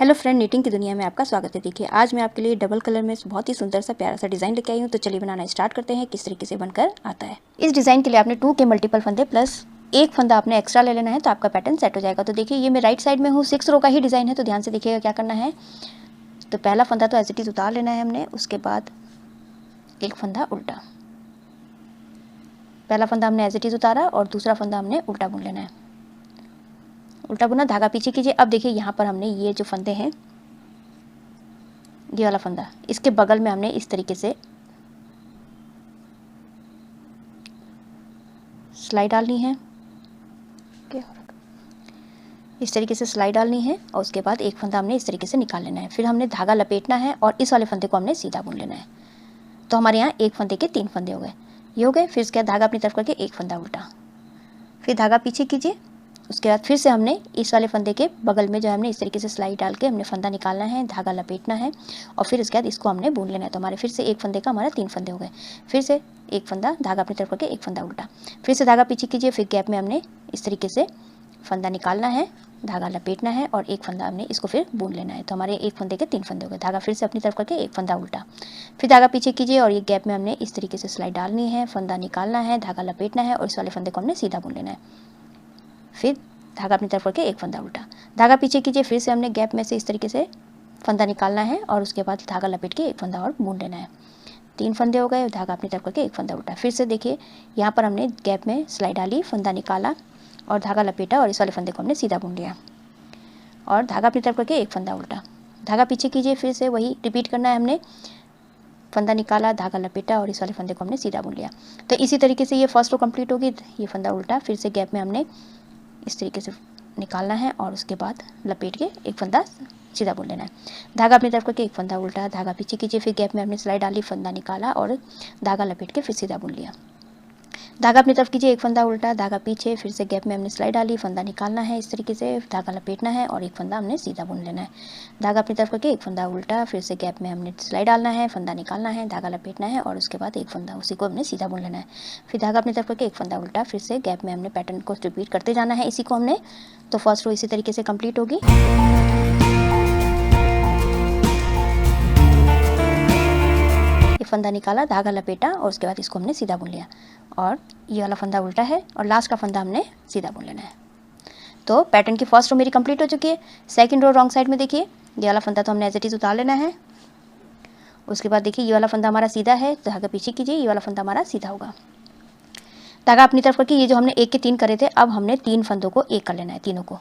Hello friend, knitting की दुनिया में आपका स्वागत है। देखिए आज मैं आपके लिए डबल कलर में बहुत ही सुंदर सा प्यारा सा डिज़ाइन लेके आई हूँ। तो चलिए बनाना स्टार्ट करते हैं किस तरीके से बनकर आता है। इस डिज़ाइन के लिए आपने 2 के मल्टीपल फंदे प्लस एक फंदा आपने एक्स्ट्रा ले लेना है, तो आपका पैटर्न सेट हो जाएगा। तो देखिए ये मैं राइट साइड में हूँ, 6 रो का ही डिज़ाइन है, तो ध्यान से देखिएगा क्या करना है। तो पहला फंदा तो एज इट इज़ उतार लेना है हमने, उसके बाद एक फंदा उल्टा, पहला फंदा हमने एज इट इज़ उतारा और दूसरा फंदा हमने उल्टा बुन लेना है। उल्टा बुना, धागा पीछे कीजिए। अब देखिए यहाँ पर हमने ये जो फंदे हैं, ये वाला फंदा, इसके बगल में हमने इस तरीके से सिलाई डालनी है। इस तरीके से सिलाई डालनी है और उसके बाद एक फंदा हमने इस तरीके से निकाल लेना है। फिर हमने धागा लपेटना है और इस वाले फंदे को हमने सीधा बुन लेना है। तो हमारे यहाँ एक फंदे के 3 फंदे हो गए, ये हो गए। फिर इसके बाद धागा अपनी तरफ करके एक फंदा उल्टा, फिर धागा पीछे कीजिए। उसके बाद फिर से हमने इस वाले फंदे के बगल में जो है हमने इस तरीके से सिलाई डाल के हमने फंदा निकालना है, धागा लपेटना है और फिर इसके बाद इसको हमने बुन लेना है। तो हमारे फिर से एक फंदे का हमारा 3 फंदे हो गए। फिर से एक फंदा, धागा अपनी तरफ करके एक फंदा उल्टा, फिर से धागा पीछे कीजिए। फिर गैप में हमने इस तरीके से फंदा निकालना है, धागा लपेटना है और एक फंदा हमने इसको फिर बुन लेना है। तो हमारे एक फंदे के 3 फंदे हो गए। धागा फिर से अपनी तरफ करके एक फंदा उल्टा, फिर धागा पीछे कीजिए और ये गैप में हमने इस तरीके से सिलाई डालनी है, फंदा निकालना है, धागा लपेटना है और इस वाले फंदे को हमने सीधा बुन लेना है। फिर धागा अपनी तरफ करके एक फंदा उल्टा, धागा पीछे कीजिए। फिर से हमने गैप में से इस तरीके से फंदा निकालना है और उसके बाद धागा लपेट के एक फंदा और बुन लेना है। 3 फंदे हो गए। धागा अपनी तरफ करके एक फंदा उल्टा, फिर से देखिए यहाँ पर हमने गैप में सिलाई डाली, फंदा निकाला और धागा लपेटा और इस वाले फंदे को हमने सीधा बुन लिया और धागा अपनी तरफ करके एक फंदा उल्टा, धागा पीछे कीजिए। फिर से वही रिपीट करना है, हमने फंदा निकाला, धागा लपेटा और इस वाले फंदे को हमने सीधा बुन लिया। तो इसी तरीके से ये फर्स्ट रो कंप्लीट होगी। ये फंदा उल्टा, फिर से गैप में हमने इस तरीके से निकालना है और उसके बाद लपेट के एक फंदा सीधा बुन लेना है। धागा अपनी तरफ करके एक फंदा उल्टा, धागा पीछे कीजिए। फिर गैप में हमने सिलाई डाली, फंदा निकाला और धागा लपेट के फिर सीधा बुन लिया। धागा अपनी तरफ कीजिए, एक फंदा उल्टा, धागा पीछे, फिर से गैप में हमने सिलाई डाली, फंदा निकालना है इस तरीके से, धागा लपेटना है और एक फंदा हमने सीधा बुन लेना है। धागा अपनी तरफ करके एक फंदा उल्टा, फिर से गैप में हमने सिलाई डालना है, फंदा निकालना है, धागा लपेटना है और उसके बाद एक फंदा, उसी को हमने सीधा बुन लेना है। फिर धागा अपनी तरफ करके एक फंदा उल्टा, फिर से गैप में हमने पैटर्न को रिपीट करते जाना है इसी को हमने। तो फर्स्ट रो इसी तरीके से कंप्लीट होगी। फंदा निकाला, धागा लपेटा और उसके बाद इसको हमने सीधा बुन लिया और ये वाला फंदा उल्टा है और लास्ट का फंदा हमने सीधा बुन लेना है। तो पैटर्न की फर्स्ट रो मेरी कंप्लीट हो चुकी है। सेकंड रो रॉन्ग साइड में देखिए, ये वाला फंदा तो हमने एज इट इज उतार लेना है। उसके बाद देखिए ये वाला फंदा हमारा सीधा है, धागा पीछे कीजिए, ये वाला फंदा हमारा सीधा होगा। धागा अपनी तरफ करके ये जो हमने 1 के 3 करे थे, अब हमने 3 फंदों को एक कर लेना है, तीनों को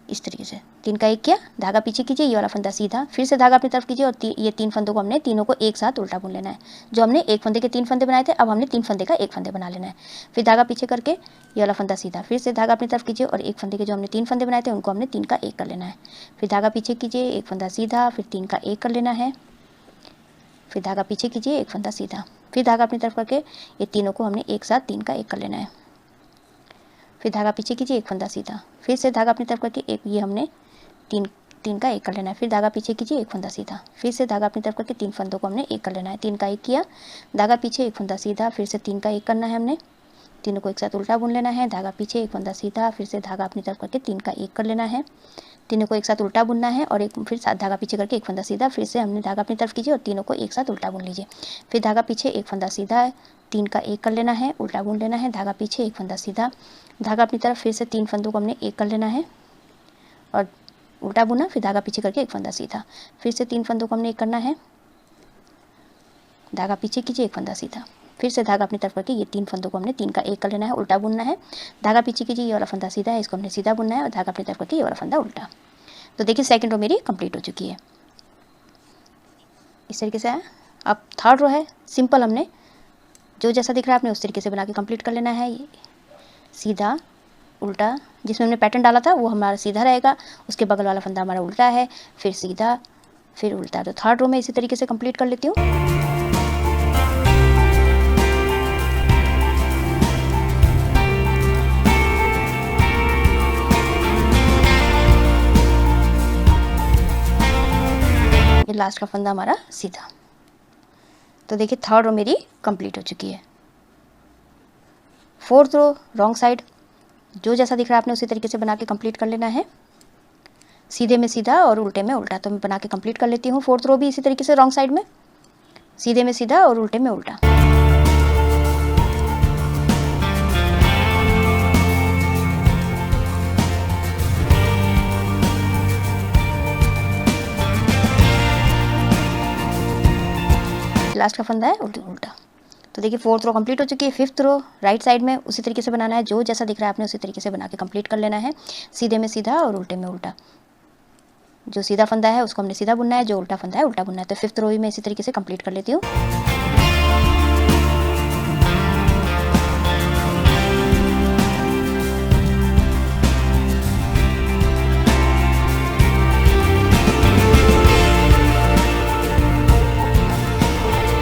इस तरीके से 3 का 1 किया, धागा पीछे कीजिए, ये वाला फंदा सीधा, फिर से धागा अपनी तरफ कीजिए और ये 3 फंदों को हमने तीनों को एक साथ उल्टा बुन लेना है। जो हमने एक फंदे के 3 फंदे बनाए थे, अब हमने 3 फंदे का 1 फंदे बना लेना है। फिर धागा पीछे करके ये वाला फंदा सीधा, फिर से धागा अपनी तरफ कीजिए और एक फंदे के जो हमने 3 फंदे बनाए थे उनको हमने 3 का 1 कर लेना है। फिर धागा पीछे कीजिए, एक फंदा सीधा, फिर 3 का 1 कर लेना है। फिर धागा पीछे कीजिए, एक फंदा सीधा, फिर धागा अपनी तरफ करके ये तीनों को हमने एक साथ 3 का 1 कर लेना है। फिर धागा पीछे कीजिए, एक फंदा सीधा, फिर से धागा अपनी तरफ करके एक, ये हमने 3 का 1 कर लेना है। फिर धागा पीछे कीजिए, एक फंदा सीधा, फिर से धागा अपनी तरफ करके 3 फंदों को हमने 1 कर लेना है। 3 का 1 किया, धागा पीछे, एक फंदा सीधा, फिर से 3 का 1 करना है हमने, तीनों को एक साथ उल्टा बुन लेना है। धागा पीछे, एक फंदा सीधा, फिर से धागा अपनी तरफ करके 3 का 1 कर लेना है, तीनों को एक साथ उल्टा बुनना है और एक फिर धागा पीछे करके एक फंदा सीधा, फिर से हमने धागा अपनी तरफ कीजिए और तीनों को एक साथ उल्टा बुन लीजिए। फिर धागा पीछे, एक फंदा सीधा, 3 का 1 कर लेना है, उल्टा बुन लेना है, धागा पीछे, एक फंदा सीधा, धागा अपनी तरफ, फिर से 3 फंदों को हमने 1 कर लेना है और उल्टा बुना, फिर धागा पीछे करके एक फंदा सीधा, फिर से 3 फंदों को हमने 1 करना है, धागा पीछे कीजिए, एक फंदा सीधा, फिर से धागा अपनी तरफ करके ये 3 फंदों को हमने 3 का 1 कर लेना है, उल्टा बुनना है, धागा पीछे कीजिए, ये वाला फंदा सीधा है, इसको हमने सीधा बुनना है और धागा अपनी तरफ करके ये वाला फंदा उल्टा। तो देखिए सेकंड रो मेरी कंप्लीट हो चुकी है इस तरीके से है। अब थर्ड रो है, सिंपल हमने जो जैसा दिख रहा है आपने उस तरीके से बना के कंप्लीट कर लेना है। सीधा उल्टा, जिसमें हमने पैटर्न डाला था वो हमारा सीधा रहेगा, उसके बगल वाला फंदा हमारा उल्टा है, फिर सीधा, फिर उल्टा। तो थर्ड रो में इसी तरीके से कंप्लीट कर लेती हूँ। ये लास्ट का फंदा हमारा सीधा। तो देखिए थर्ड रो मेरी कंप्लीट हो चुकी है। फोर्थ रो रॉन्ग साइड, जो जैसा दिख रहा है आपने उसी तरीके से बना के कंप्लीट कर लेना है। सीधे में सीधा और उल्टे में उल्टा। तो मैं बना के कंप्लीट कर लेती हूँ। फोर्थ रो भी इसी तरीके से रॉन्ग साइड में, सीधे में सीधा और उल्टे में उल्टा। लास्ट का फंदा है उल्टा। तो देखिए फोर्थ रो कंप्लीट हो चुकी है। फिफ्थ रो राइट साइड में उसी तरीके से बनाना है, जो जैसा दिख रहा है आपने उसी तरीके से बना के कंप्लीट कर लेना है। सीधे में सीधा और उल्टे में उल्टा। जो सीधा फंदा है उसको हमने सीधा बुनना है, जो उल्टा फंदा है उल्टा बुनना है। तो फिफ्थ रो भी मैं इसी तरीके से कंप्लीट कर लेती हूँ।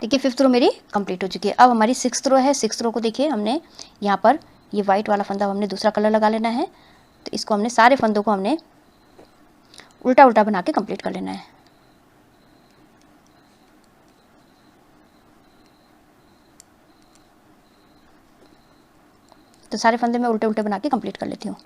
देखिए फिफ्थ रो मेरी कंप्लीट हो चुकी है। अब हमारी सिक्स्थ रो है। सिक्स्थ रो को देखिए हमने यहाँ पर ये वाइट वाला फंदा हमने दूसरा कलर लगा लेना है। तो इसको हमने सारे फंदों को हमने उल्टा उल्टा बना के कंप्लीट कर लेना है। तो सारे फंदे मैं उल्टे उल्टे बना के कंप्लीट कर लेती हूँ।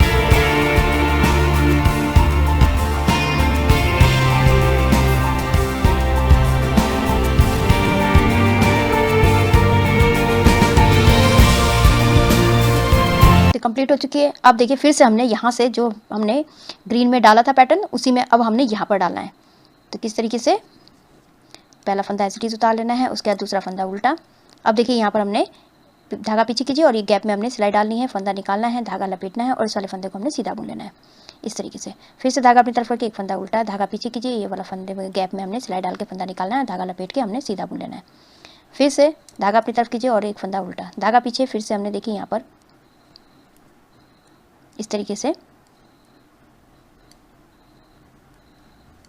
कंप्लीट हो चुकी है। अब देखिए फिर से हमने यहाँ से जो हमने ग्रीन में डाला था पैटर्न, उसी में अब हमने यहाँ पर डालना है। तो किस तरीके से, पहला फंदा एज इट इज उतार लेना है, उसके बाद दूसरा फंदा उल्टा। अब देखिए यहाँ पर हमने धागा पीछे कीजिए और ये गैप में हमने सिलाई डालनी है, फंदा निकालना है, धागा लपेटना है और इस वाले फंदे को हमने सीधा बुन लेना है इस तरीके से। फिर से धागा अपनी तरफ करके एक फंदा उल्टा, धागा पीछे कीजिए, ये वाला फंदे गैप में हमने सिलाई डाल के फंदा निकालना है, धागा लपेट के हमने सीधा बुन लेना है। फिर से धागा अपनी तरफ कीजिए और एक फंदा उल्टा, धागा पीछे, फिर से हमने देखिए यहाँ पर इस तरीके से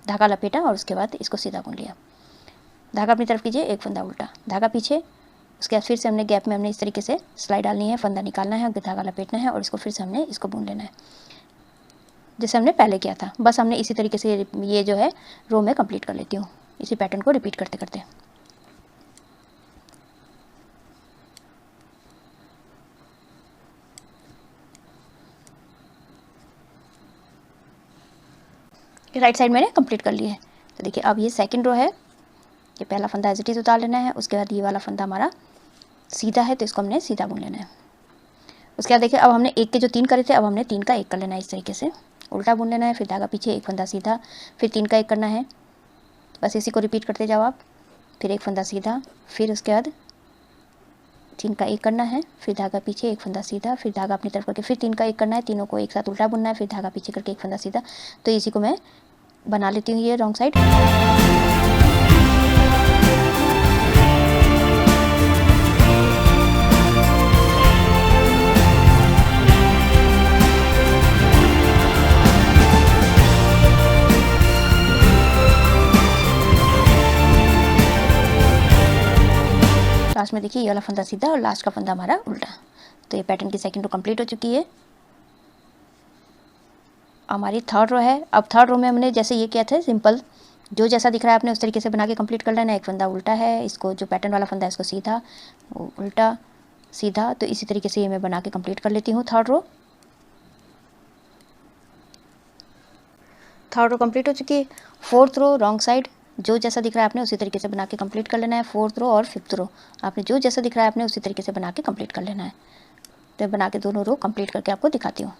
धागा लपेटा और उसके बाद इसको सीधा बुन लिया। धागा अपनी तरफ कीजिए, एक फंदा उल्टा, धागा पीछे, उसके बाद फिर से हमने गैप में हमने इस तरीके से सिलाई डालनी है, फंदा निकालना है, धागा लपेटना है और इसको फिर से हमने इसको बुन लेना है जैसे हमने पहले किया था। बस हमने इसी तरीके से ये जो है रो में कंप्लीट कर लेती हूँ, इसी पैटर्न को रिपीट करते करते। राइट साइड मैंने कंप्लीट कर ली है। तो देखिए अब ये सेकंड रो है। ये पहला फंदा एज इट इज उतार लेना है, उसके बाद ये वाला फंदा हमारा सीधा है तो इसको हमने सीधा बुन लेना है। उसके बाद देखिए अब हमने एक के जो 3 करे थे, अब हमने 3 का 1 कर लेना है इस तरीके से, उल्टा बुन लेना है, फिर धागा पीछे, एक फंदा सीधा, फिर 3 का 1 करना है। बस इसी को रिपीट करते जाओ आप। फिर एक फंदा सीधा, फिर उसके बाद 3 का 1 करना है, फिर धागा पीछे, एक फंदा सीधा, फिर धागा अपनी तरफ करके फिर 3 का 1 करना है, तीनों को एक साथ उल्टा बुनना है, फिर धागा पीछे करके एक फंदा सीधा। तो इसी को मैं बना लेती हूँ ये रॉन्ग साइड। लास्ट में देखिए ये वाला फंदा सीधा और लास्ट का फंदा हमारा उल्टा। तो ये पैटर्न की सेकंड रो कंप्लीट हो चुकी है। हमारी थर्ड रो है। अब थर्ड रो में हमने जैसे ये किया था सिंपल, जो जैसा दिख रहा है आपने उस तरीके से बना के कंप्लीट कर लेना है। एक फंदा उल्टा है, इसको जो पैटर्न वाला फंदा है इसको सीधा, उल्टा, सीधा। तो इसी तरीके से ये मैं बना के कंप्लीट कर लेती हूँ third row. Third row complete हो चुकी है। फोर्थ रो रॉन्ग साइड, जो जैसा दिख रहा है आपने उसी तरीके से बना के कंप्लीट कर लेना है। फोर्थ रो और फिफ्थ रो आपने जो जैसा दिख रहा है आपने उसी तरीके से बना के कंप्लीट कर लेना है। तो बना के दोनों रो कंप्लीट करके आपको दिखाती हूँ।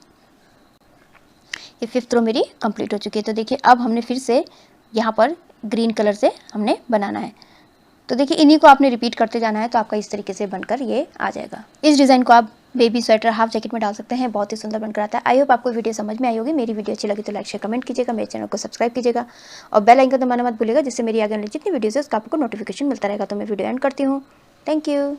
ये फिफ्थ रो मेरी कंप्लीट हो चुकी है। तो देखिए अब हमने फिर से यहाँ पर ग्रीन कलर से हमने बनाना है। तो देखिए इन्हीं को आपने रिपीट करते जाना है, तो आपका इस तरीके से बनकर ये आ जाएगा। इस डिज़ाइन को आप बेबी स्वेटर, हाफ जैकेट में डाल सकते हैं, बहुत ही सुंदर बनकर आता है। आई होप आपको वीडियो समझ में आई होगी। मेरी वीडियो अच्छी लगी तो लाइक शेयर कमेंट कीजिएगा, मेरे चैनल को सब्सक्राइब कीजिएगा और बेल आइकन दबाना मत भूलिएगा, जिससे मेरी आगे वाली जितनी वीडियोज़ है उसका आपको नोटिफिकेशन मिलता रहेगा। तो मैं वीडियो एंड करती हूँ। Thank you.